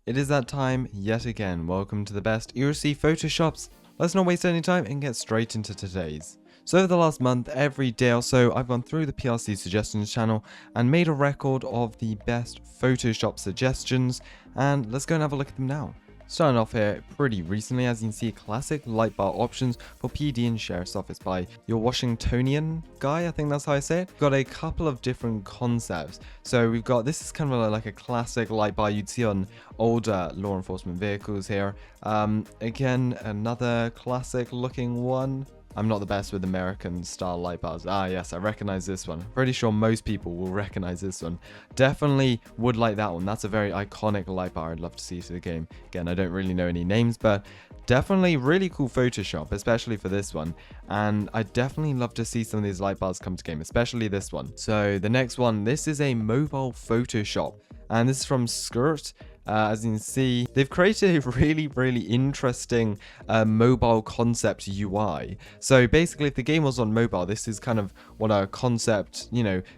It is that time yet again. Welcome to the best ERLC Photoshops. Let's not waste any time and get straight into today's. So over the last month, every day or so, I've gone through the PRC suggestions channel and made a record of the best Photoshop suggestions, and let's go and have a look at them now. Starting off here pretty recently, as you can see, classic light bar options for PD and Sheriff's Office by your Washingtonian guy, I think that's how I say it. We've got a couple of different concepts. So we've got, this is kind of like a classic light bar you'd see on older law enforcement vehicles here. Again, another classic looking one. I'm not the best with American style light bars. Ah yes, I recognize this one. Pretty sure most people will recognize this one. Definitely would like that one. That's a very iconic light bar I'd love to see to the game. Again, I don't really know any names, but definitely really cool Photoshop, especially for this one. And I definitely love to see some of these light bars come to game, especially this one. So the next one, this is a mobile Photoshop. And this is from Skirt. As you can see, they've created a really interesting mobile concept UI. So basically, if the game was on mobile, this is kind of what a concept,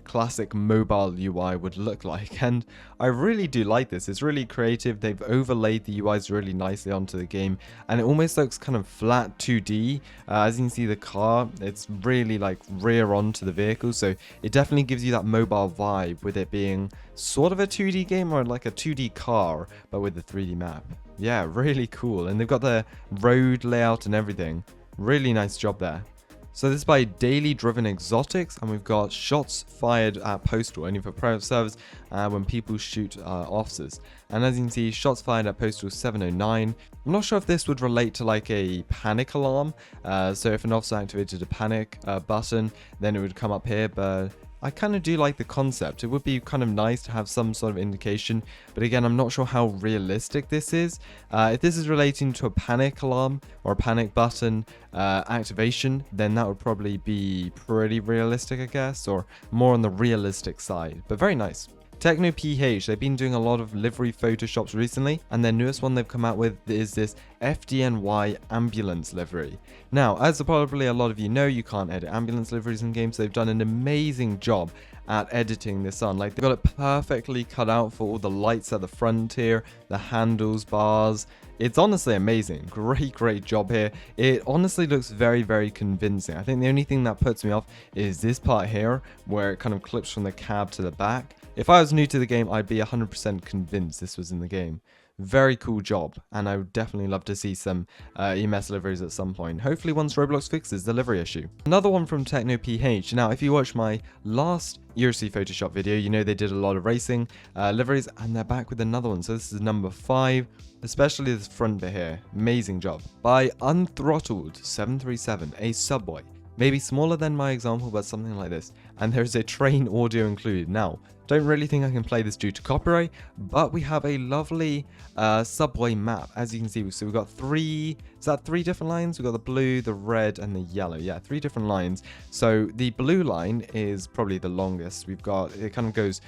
classic mobile UI would look like. And I really do like this. It's really creative. They've overlaid the UIs really nicely onto the game, and it almost looks kind of flat 2D. As you can see, the car, it's really like rear onto the vehicle, so it definitely gives you that mobile vibe with it being sort of a 2D game, or like a 2D car, but with the 3D map. Yeah, really cool. And they've got the road layout and everything. Really nice job there. So this is by Daily Driven Exotics, and we've got shots fired at Postal, only for private servers when people shoot officers. And as you can see, shots fired at Postal 709. I'm not sure if this would relate to like a panic alarm. So if an officer activated a panic button, then it would come up here, but I kind of do like the concept. It would be kind of nice to have some sort of indication, but again, I'm not sure how realistic this is. If this is relating to a panic alarm or a panic button activation, then that would probably be pretty realistic, I guess, or more on the realistic side, but very nice. Techno PH, they've been doing a lot of livery photoshops recently, and their newest one they've come out with is this FDNY ambulance livery. Now, as probably a lot of you know, you can't edit ambulance liveries in games, so they've done an amazing job at editing this on. Like, they've got it perfectly cut out for all the lights at the front here, the handles, bars. It's honestly amazing. Great job here. It honestly looks very convincing. I think the only thing that puts me off is this part here, where it kind of clips from the cab to the back. If I was new to the game, I'd be 100% convinced this was in the game. Very cool job, and I would definitely love to see some EMS liveries at some point. Hopefully once Roblox fixes the livery issue. Another one from Techno PH. Now, if you watched my last ERLC Photoshop video, you know they did a lot of racing liveries, and they're back with another one. So this is number 5, especially this front bit here. Amazing job. By Unthrottled 737, a subway. Maybe smaller than my example, but something like this. And there's a train audio included. Now, don't really think I can play this due to copyright, but we have a lovely subway map. As you can see, so we've got 3 different lines? We've got the blue, the red, and the yellow. Yeah, 3 different lines. So the blue line is probably the longest. We've got, it kind of goes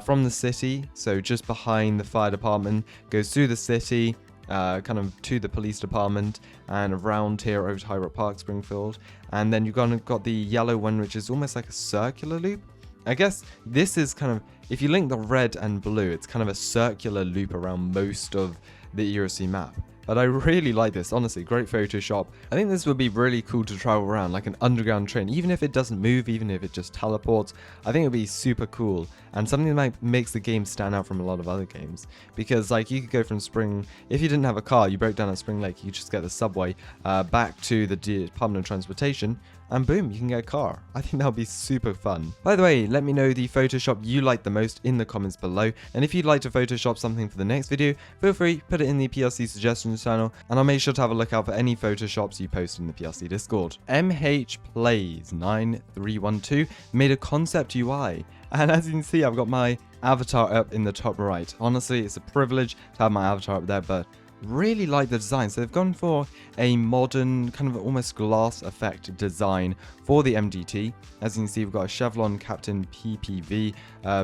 from the city, so just behind the fire department, goes through the city, kind of to the police department, and around here over to High Rock Park, Springfield. And then you've got the yellow one, which is almost like a circular loop. I guess this is kind of, if you link the red and blue, it's kind of a circular loop around most of the ERLC map. But I really like this, honestly, great Photoshop. I think this would be really cool to travel around, like an underground train, even if it doesn't move, even if it just teleports. I think it would be super cool, and something that makes the game stand out from a lot of other games. Because like, you could go from if you didn't have a car, you broke down at Spring Lake, you just get the subway back to the Department of Transportation, and boom, you can get a car. I think that would be super fun. By the way, let me know the Photoshop you like the most in the comments below. And if you'd like to Photoshop something for the next video, feel free, put it in the PRC suggestions channel, and I'll make sure to have a look out for any Photoshops you post in the PRC Discord. MH Plays 9312 made a concept UI. And as you can see, I've got my avatar up in the top right. Honestly, it's a privilege to have my avatar up there, but really like the design. So they've gone for a modern kind of almost glass effect design for the MDT. As you can see, we've got a Chevron Captain PPV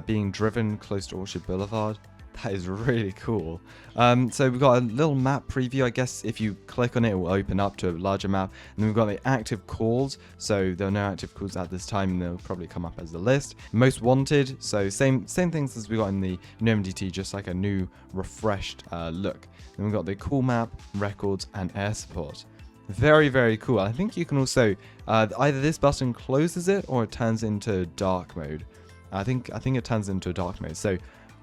being driven close to Orchard Boulevard. That is really cool. So we've got a little map preview. I guess if you click on it, it will open up to a larger map. And then we've got the active calls. So there are no active calls at this time, and they'll probably come up as a list. Most wanted. So same things as we got in the new MDT, just like a new refreshed look. Then we've got the call map, records, and air support. Very, very cool. I think you can also either this button closes it or it turns into dark mode. I think it turns into dark mode. So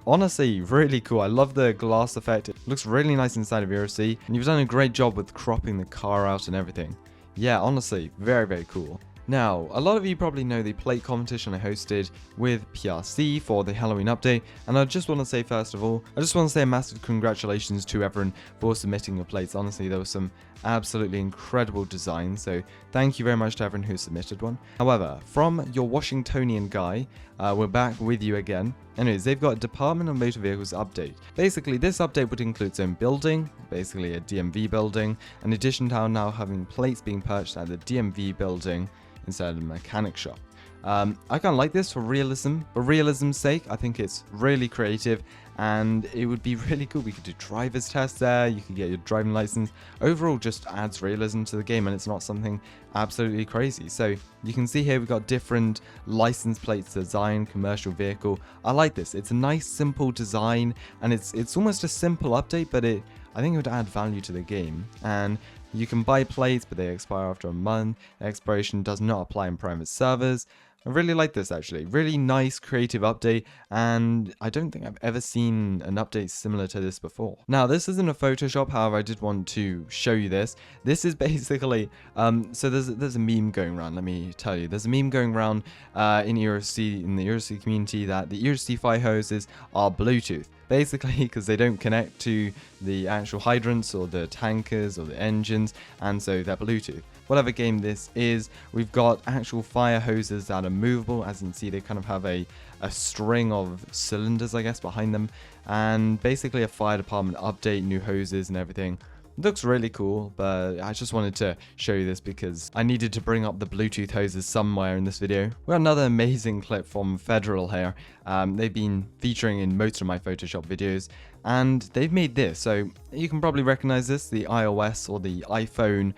honestly, really cool. I love the glass effect. It looks really nice inside of ERLC, and you've done a great job with cropping the car out and everything. Yeah, honestly, very, very cool. Now, a lot of you probably know the plate competition I hosted with PRC for the Halloween update, and I just want to say, first of all, I just want to say a massive congratulations to everyone for submitting your plates. Honestly, there were some absolutely incredible designs, so thank you very much to everyone who submitted one. However, from your Washingtonian guy, we're back with you again. Anyways, they've got a Department of Motor Vehicles update. Basically, this update would include its own building, basically a DMV building, in addition to now having plates being purchased at the DMV building instead of the mechanic shop. I kind of like this for realism. For realism's sake, I think it's really creative, and it would be really cool. We could do driver's tests there, you could get your driving license. Overall, just adds realism to the game, and it's not something absolutely crazy. So you can see here we've got different license plates design, commercial vehicle. I like this. It's a nice, simple design, and it's almost a simple update, but I think it would add value to the game. And you can buy plates, but they expire after a month. Expiration does not apply in private servers. I really like this, actually. Really nice, creative update, and I don't think I've ever seen an update similar to this before. Now, this isn't a Photoshop, however, I did want to show you this. This is basically, so there's a meme going around, let me tell you. There's a meme going around in the ERLC community that the ERLC fire hoses are Bluetooth. Basically, because they don't connect to the actual hydrants or the tankers or the engines, and so they're Bluetooth. Whatever game this is, we've got actual fire hoses that are movable. As you can see, they kind of have a string of cylinders, I guess, behind them, and basically a fire department update, new hoses and everything. It looks really cool, but I just wanted to show you this because I needed to bring up the Bluetooth hoses somewhere in this video. We got another amazing clip from Federal here. They've been featuring in most of my Photoshop videos, and they've made this. So you can probably recognize this, the iOS or the iPhone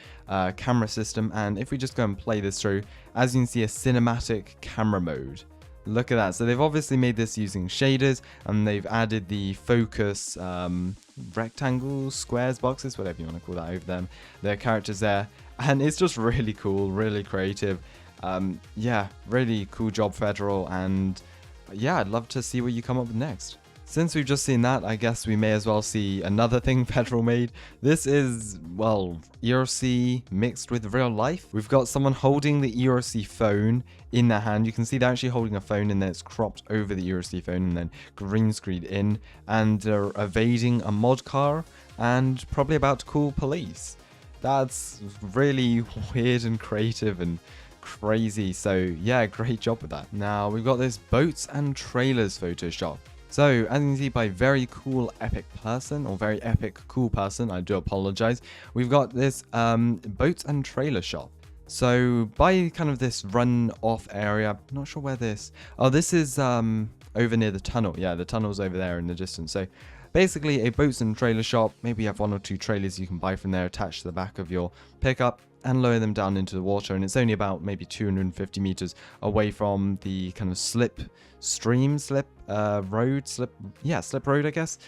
camera system. And if we just go and play this through, as you can see, a cinematic camera mode. Look at that. So they've obviously made this using shaders, and they've added the focus rectangles, squares, boxes, whatever you want to call that over them. Their characters there, and it's just really cool, really creative. Yeah, really cool job, Federal, and yeah, I'd love to see what you come up with next. Since we've just seen that, I guess we may as well see another thing Federal made. This is, well, ERLC mixed with real life. We've got someone holding the ERLC phone in their hand. You can see they're actually holding a phone, and then it's cropped over the ERLC phone and then green screened in. And they're evading a mod car and probably about to call police. That's really weird and creative and crazy. So yeah, great job with that. Now we've got this boats and trailers Photoshop. So, as you can see by very cool epic person, or very epic cool person, I do apologize, we've got this boats and trailer shop. So, by kind of this run-off area, I'm not sure where this, oh, this is over near the tunnel. Yeah, the tunnel's over there in the distance. So, basically a boats and trailer shop. Maybe you have 1 or 2 trailers you can buy from there attached to the back of your pickup and lower them down into the water, and it's only about maybe 250 meters away from the kind of slip road, I guess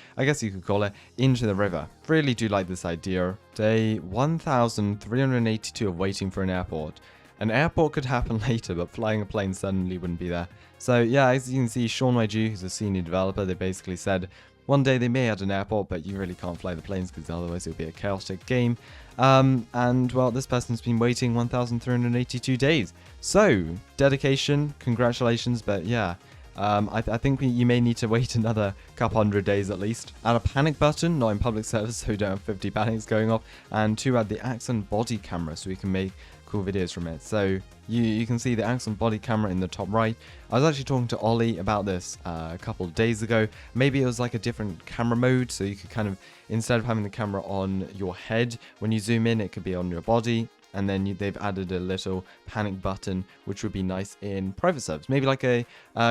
you could call it, into the river. Really do like this idea. Day 1382 of waiting for an airport. An airport could happen later, but flying a plane suddenly wouldn't be there. So yeah, as you can see, Sean YG, who's a senior developer, they basically said one day they may add an airport, but you really can't fly the planes because otherwise it'll be a chaotic game. And well, this person's been waiting 1,382 days. So, dedication, congratulations, but yeah, I think you may need to wait another couple hundred days at least. Add a panic button, not in public service, so you don't have 50 panics going off. And 2, add the Axon body camera so we can make cool videos from it. So you can see the Axon body camera in the top right. I was actually talking to Ollie about this a couple of days ago. Maybe it was like a different camera mode, so you could kind of, instead of having the camera on your head, when you zoom in, it could be on your body. And then they've added a little panic button, which would be nice in private servers. Maybe like a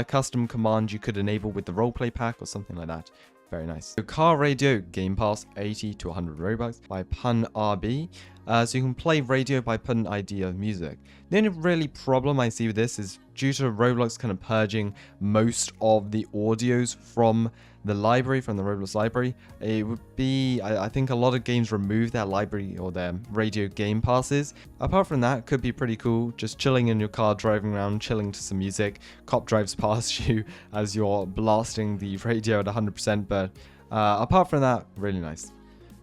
custom command you could enable with the roleplay pack or something like that. Very nice. So car radio game pass 80 to 100 Robux by Pun RB. So you can play radio by putting ID of music. The only really problem I see with this is due to Roblox kind of purging most of the audios from the library, from the Roblox library. It would be, I think a lot of games remove their library or their radio game passes. Apart from that, it could be pretty cool. Just chilling in your car, driving around, chilling to some music. Cop drives past you as you're blasting the radio at 100%. But apart from that, really nice.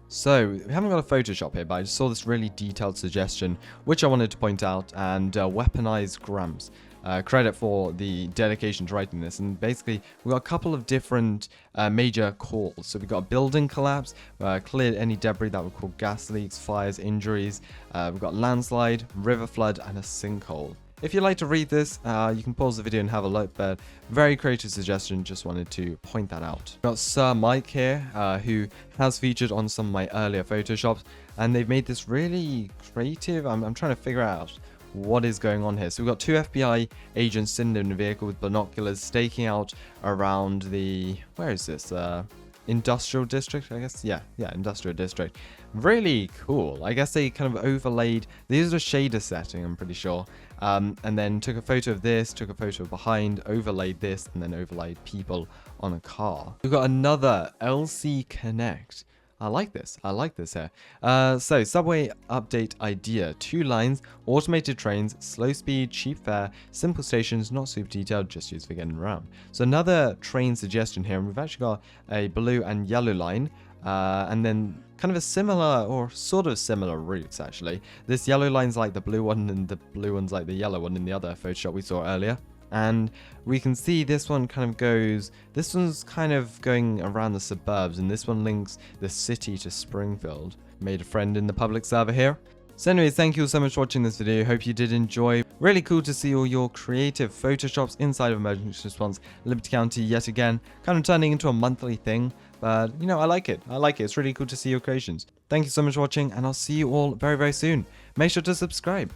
So, we haven't got a Photoshop here, but I just saw this really detailed suggestion, which I wanted to point out, and weaponized grams. Credit for the dedication to writing this. And basically, we've got a couple of different major calls. So we've got building collapse, cleared any debris that would cause gas leaks, fires, injuries. We've got landslide, river flood, and a sinkhole. If you'd like to read this, you can pause the video and have a look, but very creative suggestion, just wanted to point that out. We've got Sir Mike here, who has featured on some of my earlier Photoshops, and they've made this really creative. I'm trying to figure out what is going on here. So we've got two FBI agents sitting in a vehicle with binoculars staking out around the, where is this? Industrial district, I guess. Yeah, industrial district. Really cool. I guess they kind of overlaid, they used a shader setting, I'm pretty sure, and then took a photo of this, took a photo of behind, overlaid this, and then overlaid people on a car. We've got another LC Connect. I like this here. So subway update idea: 2 lines, automated trains, slow speed, cheap fare, simple stations, not super detailed, just used for getting around. So another train suggestion here, and we've actually got a blue and yellow line, and then kind of a similar or sort of similar routes actually. This yellow line's like the blue one, and the blue one's like the yellow one in the other Photoshop we saw earlier. And we can see this one kind of goes, this one's kind of going around the suburbs, and this one links the city to Springfield. Made a friend in the public server here. So anyways, thank you all so much for watching this video. Hope you did enjoy. Really cool to see all your creative Photoshops inside of Emergency Response Liberty County yet again. Kind of turning into a monthly thing. But, you know, I like it. It's really cool to see your creations. Thank you so much for watching, and I'll see you all very, very soon. Make sure to subscribe.